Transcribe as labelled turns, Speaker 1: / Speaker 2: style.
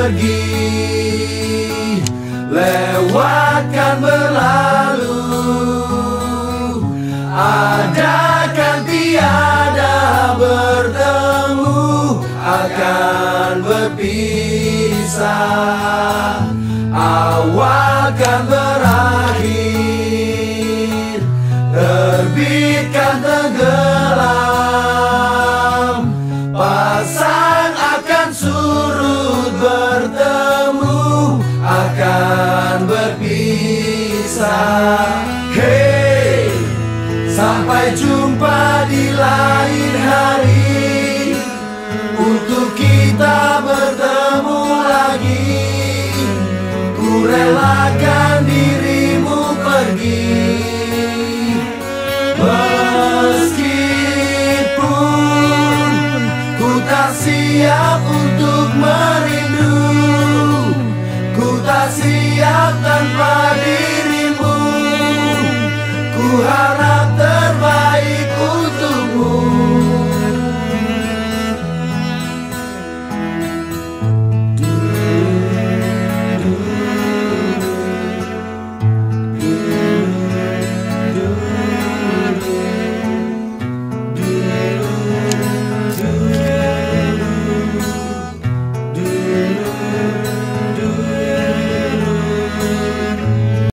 Speaker 1: pergi, lewatkan berlalu, adakan tiada bertemu, akan berpisah, awalkan berakhir, terbitkan tenggelam, pasang akan surut, bertemu akan berpisah. Hey, sampai jumpa di lain hari, untuk kita bertemu lagi. Ku relakan dirimu pergi, meskipun ku tak siap